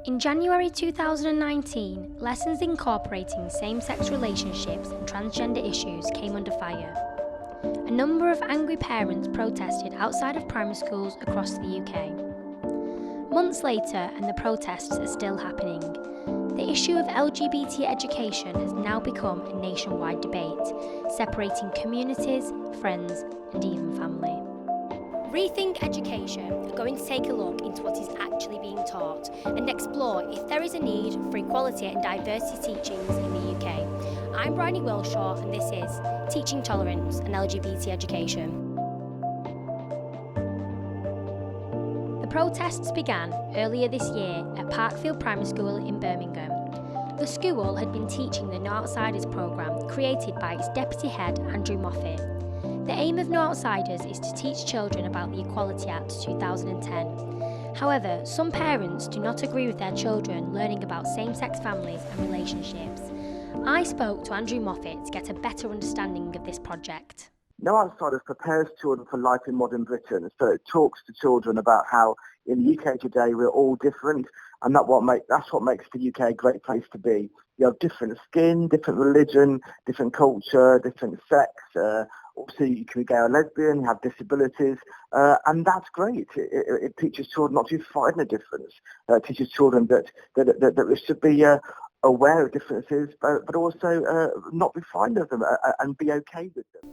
In January 2019, lessons incorporating same-sex relationships and transgender issues came under fire. A number of angry parents protested outside of primary schools across the UK. Months later, and the protests are still happening, the issue of LGBT education has now become a nationwide debate, separating communities, friends, and even family. Rethink Education are going to take a look into what is actually being taught and explore if there is a need for equality and diversity teachings in the UK. I'm Bryony Wilshaw and this is Teaching Tolerance and LGBT Education. The protests began earlier this year at Parkfield Primary School in Birmingham. The school had been teaching the No Outsiders programme created by its deputy head Andrew Moffat. The aim of No Outsiders is to teach children about the Equality Act 2010. However, some parents do not agree with their children learning about same-sex families and relationships. I spoke to Andrew Moffat to get a better understanding of this project. No Outsiders prepares children for life in modern Britain. So it talks to children about how in the UK today we're all different, and that's what makes the UK a great place to be. You have different skin, different religion, different culture, different sex. Also, you can be gay or lesbian, you have disabilities, and that's great. It teaches children not to fight the difference. It teaches children that we should be aware of differences, but also not be frightened of them and be okay with them.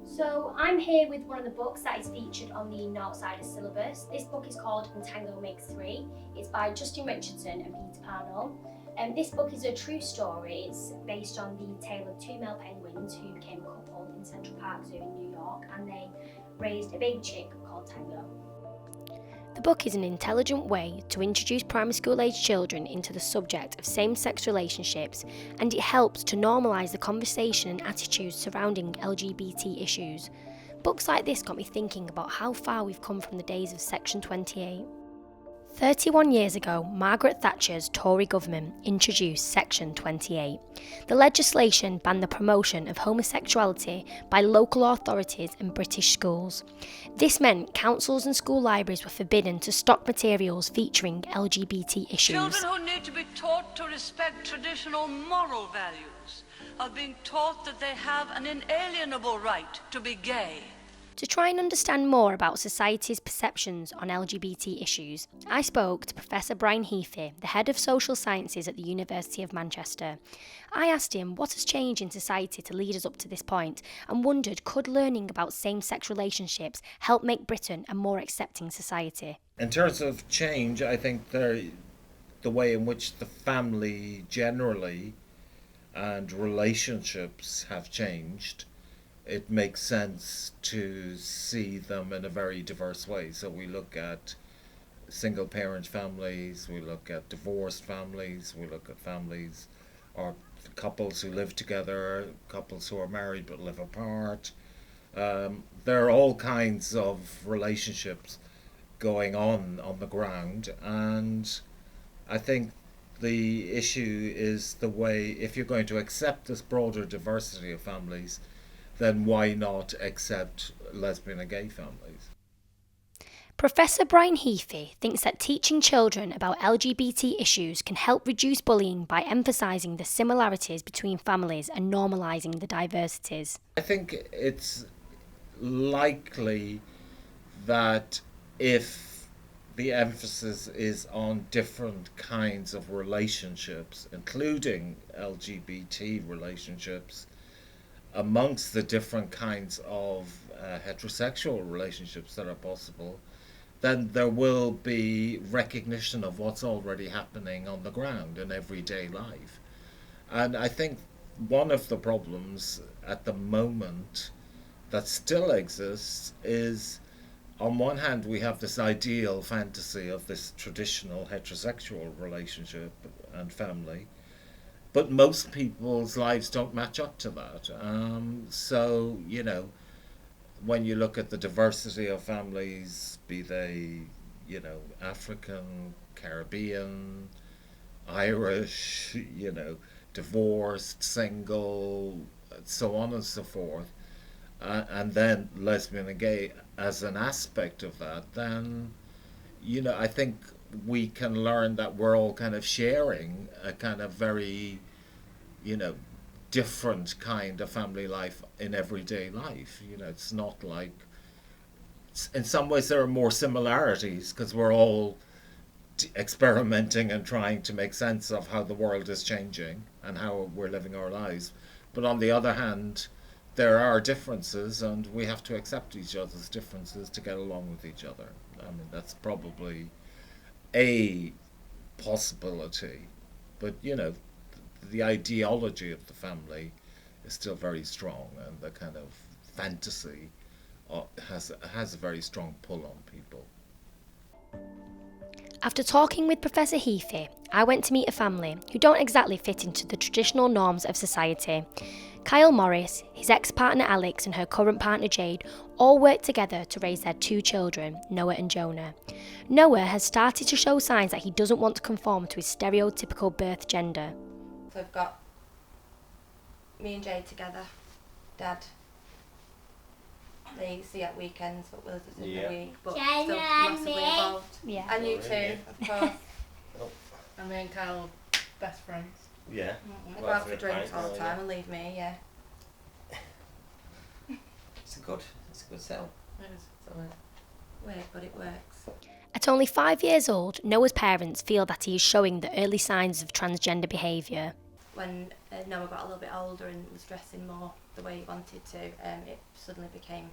So I'm here with one of the books that is featured on the No Outsiders syllabus. This book is called When Tango Makes Three. It's by Justin Richardson and Peter Parnell. This book is a true story. It's based on the tale of two male penguins who became a couple in Central Park Zoo in New York, and they raised a baby chick called Tango. The book is an intelligent way to introduce primary school age children into the subject of same-sex relationships, and it helps to normalise the conversation and attitudes surrounding LGBT issues. Books like this got me thinking about how far we've come from the days of Section 28. 31 years ago, Margaret Thatcher's Tory government introduced Section 28. The legislation banned the promotion of homosexuality by local authorities and British schools. This meant councils and school libraries were forbidden to stock materials featuring LGBT issues. Children who need to be taught to respect traditional moral values are being taught that they have an inalienable right to be gay. To try and understand more about society's perceptions on LGBT issues, I spoke to Professor Brian Heafy, the head of social sciences at the University of Manchester. I asked him what has changed in society to lead us up to this point, and wondered, could learning about same-sex relationships help make Britain a more accepting society? In terms of change, I think the way in which the family generally and relationships have changed, it makes sense to see them in a very diverse way. So we look at single parent families, we look at divorced families, we look at families or couples who live together, couples who are married but live apart. There are all kinds of relationships going on the ground, and I think the issue is the way, if you're going to accept this broader diversity of families, then why not accept lesbian and gay families? Professor Brian Heafy thinks that teaching children about LGBT issues can help reduce bullying by emphasising the similarities between families and normalising the diversities. I think it's likely that if the emphasis is on different kinds of relationships, including LGBT relationships, amongst the different kinds of heterosexual relationships that are possible, then there will be recognition of what's already happening on the ground in everyday life. And I think one of the problems at the moment that still exists is, on one hand, we have this ideal fantasy of this traditional heterosexual relationship and family, but most people's lives don't match up to that. So, when you look at the diversity of families, be they, African, Caribbean, Irish, divorced, single, so on and so forth, and then lesbian and gay as an aspect of that, then, I think we can learn that we're all kind of sharing a kind of very, different kind of family life in everyday life. It's not like, in some ways there are more similarities because we're all experimenting and trying to make sense of how the world is changing and how we're living our lives. But on the other hand, there are differences, and we have to accept each other's differences to get along with each other. I mean, that's probably a possibility. But, the ideology of the family is still very strong, and the kind of fantasy has a very strong pull on people. After talking with Professor Heafy, I went to meet a family who don't exactly fit into the traditional norms of society. Kyle Morris, his ex-partner Alex and her current partner Jade all work together to raise their 2 children, Noah and Jonah. Noah has started to show signs that he doesn't want to conform to his stereotypical birth gender. So I've got me and Jade together, Dad. They see at weekends, but with us in the week, but still massively involved. Yeah. And you too, of course. And me and Kyle, best friends. Yeah. They go out for drinks all the time and leave me, yeah. It's a good setup. It is. So weird, but it works. At only 5 years old, Noah's parents feel that he is showing the early signs of transgender behaviour. When Noah got a little bit older and was dressing more the way he wanted to, it suddenly became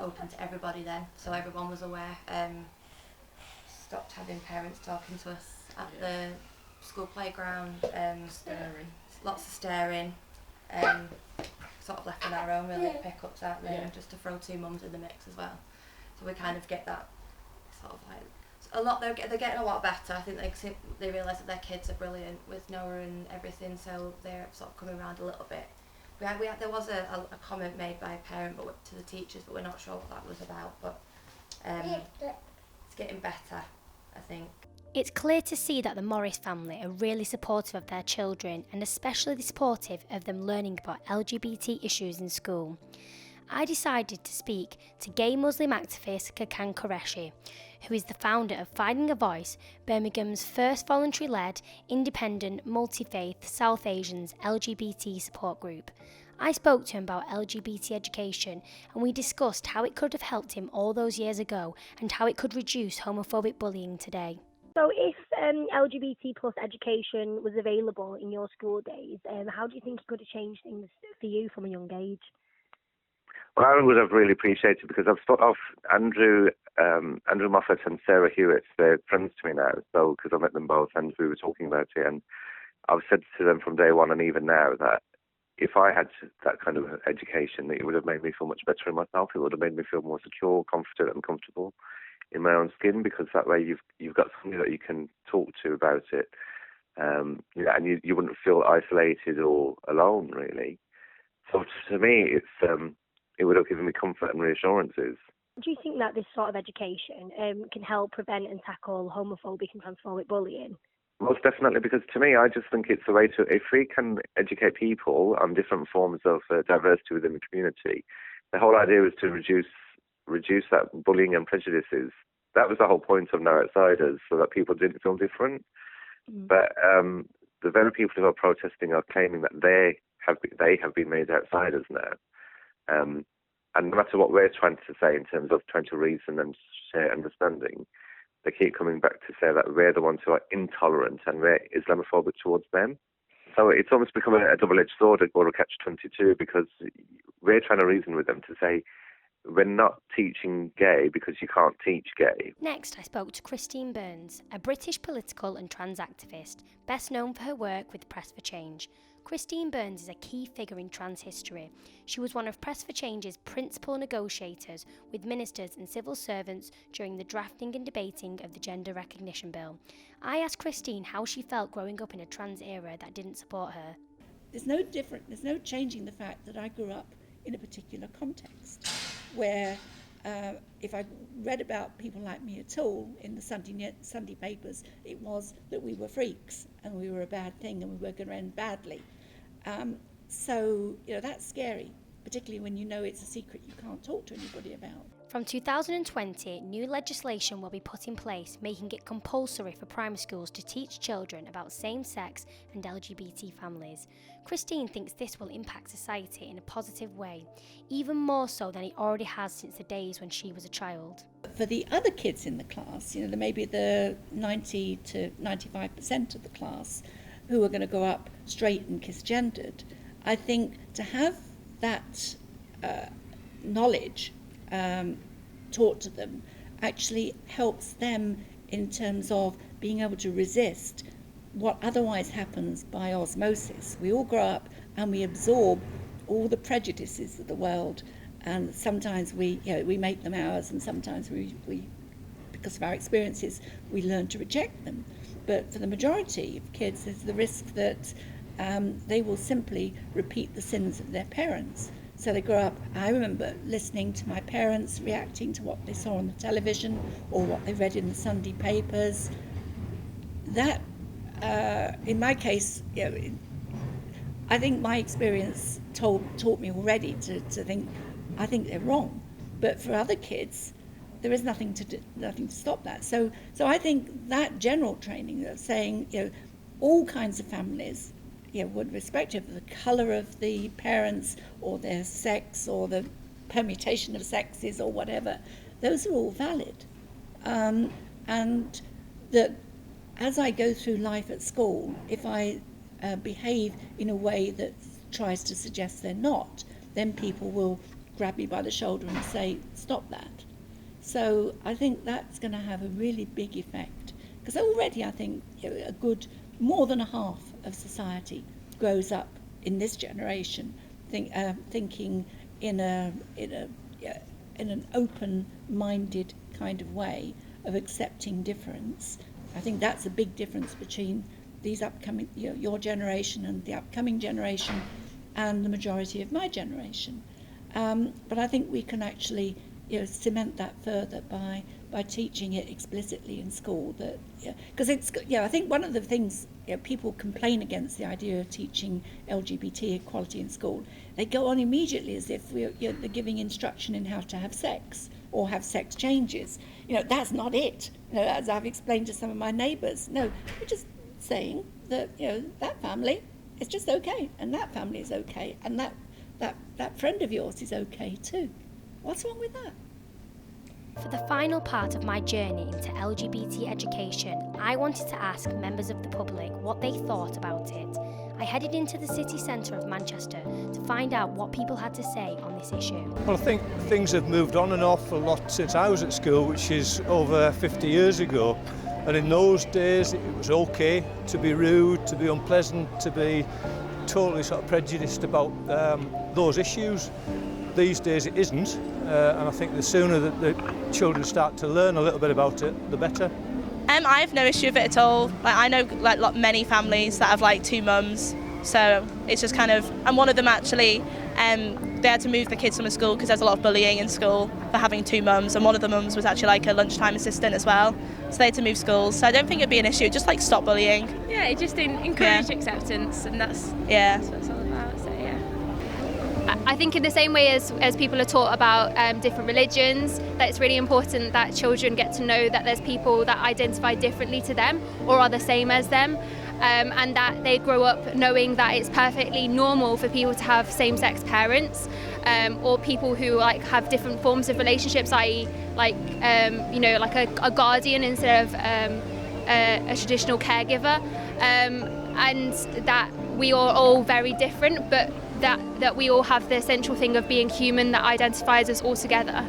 open to everybody then, so everyone was aware. Stopped having parents talking to us at the school playground, Staring. lots of staring, sort of left on our own really, pick-ups, aren't they, Yeah. just to throw 2 mums in the mix as well. So we kind of get that sort of like, a lot, they're getting a lot better. I think they realise that their kids are brilliant with Noah and everything, so they're sort of coming around a little bit. There was a comment made by a parent to the teachers, but we're not sure what that was about, but it's getting better, I think. It's clear to see that the Morris family are really supportive of their children, and especially supportive of them learning about LGBT issues in school. I decided to speak to gay Muslim activist Kakan Qureshi, who is the founder of Finding a Voice, Birmingham's first voluntary-led, independent, multi-faith South Asians LGBT support group. I spoke to him about LGBT education, and we discussed how it could have helped him all those years ago and how it could reduce homophobic bullying today. So if LGBT plus education was available in your school days, how do you think it could have changed things for you from a young age? Well, I would have really appreciated, because I've thought of Andrew Moffat and Sarah Hewitt. They're friends to me now, so because I met them both and we were talking about it, and I've said to them from day one and even now that if I had that kind of education, it would have made me feel much better in myself. It would have made me feel more secure, confident and comfortable in my own skin, because that way you've got somebody that you can talk to about it, and you wouldn't feel isolated or alone, really. So to me, it would have given me comfort and reassurances. Do you think that this sort of education can help prevent and tackle homophobic and transphobic bullying? Most definitely, because to me, I just think it's a way to, if we can educate people on different forms of diversity within the community, the whole idea was to reduce that bullying and prejudices. That was the whole point of No Outsiders, so that people didn't feel different. But the very people who are protesting are claiming that they have been made outsiders now. And no matter what we're trying to say in terms of trying to reason and share understanding, they keep coming back to say that we're the ones who are intolerant and we're Islamophobic towards them. So it's almost become a double-edged sword or a catch-22, because we're trying to reason with them to say, we're not teaching gay because you can't teach gay. Next, I spoke to Christine Burns, a British political and trans activist, best known for her work with Press for Change. Christine Burns is a key figure in trans history. She was one of Press for Change's principal negotiators with ministers and civil servants during the drafting and debating of the Gender Recognition Bill. I asked Christine how she felt growing up in a trans era that didn't support her. There's no changing the fact that I grew up in a particular context where if I read about people like me at all in the Sunday papers, it was that we were freaks and we were a bad thing and we were going to end badly. So, that's scary, particularly when you know it's a secret you can't talk to anybody about. From 2020, new legislation will be put in place, making it compulsory for primary schools to teach children about same-sex and LGBT families. Christine thinks this will impact society in a positive way, even more so than it already has since the days when she was a child. For the other kids in the class, you know, maybe the 90 to 95% of the class who are going to grow up straight and cisgendered, I think to have that knowledge taught to them actually helps them in terms of being able to resist what otherwise happens by osmosis. We all grow up and we absorb all the prejudices of the world, and sometimes we make them ours, and sometimes we because of our experiences we learn to reject them. But for the majority of kids, there's the risk that they will simply repeat the sins of their parents. So they grow up. I remember listening to my parents reacting to what they saw on the television or what they read in the Sunday papers. That, in my case, I think my experience taught me already to think, I think they're wrong. But for other kids, there is nothing to stop that. So I think that general training of saying, all kinds of families, irrespective of the colour of the parents or their sex or the permutation of sexes or whatever, those are all valid. And that as I go through life at school, if I behave in a way that tries to suggest they're not, then people will grab me by the shoulder and say, stop that. So I think that's going to have a really big effect. Because already I think a good more than a half of society grows up in this generation thinking in an open-minded kind of way of accepting difference. I think that's a big difference between these upcoming, your generation and the upcoming generation and the majority of my generation. But I think we can actually cement that further by teaching it explicitly in school. That because I think one of the things people complain against the idea of teaching LGBT equality in school. They go on immediately as if they're giving instruction in how to have sex or have sex changes. That's not it. As I've explained to some of my neighbours, no, we're just saying that that family is just okay, and that family is okay, and that friend of yours is okay too. What's wrong with that? For the final part of my journey into LGBT education, I wanted to ask members of the public what they thought about it. I headed into the city centre of Manchester to find out what people had to say on this issue. Well, I think things have moved on an awful lot since I was at school, which is over 50 years ago. And in those days, it was okay to be rude, to be unpleasant, to be totally sort of prejudiced about those issues. These days it isn't, and I think the sooner that the children start to learn a little bit about it, the better. I have no issue with it at all. I know many families that have two mums, so it's just kind of. And one of them actually, they had to move the kids from the school because there's a lot of bullying in school for having two mums, and one of the mums was actually a lunchtime assistant as well, so they had to move schools. So I don't think it'd be an issue. Just stop bullying. Yeah, it just encourage acceptance, and that's what it's all about. So yeah. I think in the same way as people are taught about different religions, that it's really important that children get to know that there's people that identify differently to them or are the same as them, and that they grow up knowing that it's perfectly normal for people to have same-sex parents, or people who have different forms of relationships, i.e. a guardian instead of a traditional caregiver, and that we are all very different, but that we all have the essential thing of being human that identifies us all together.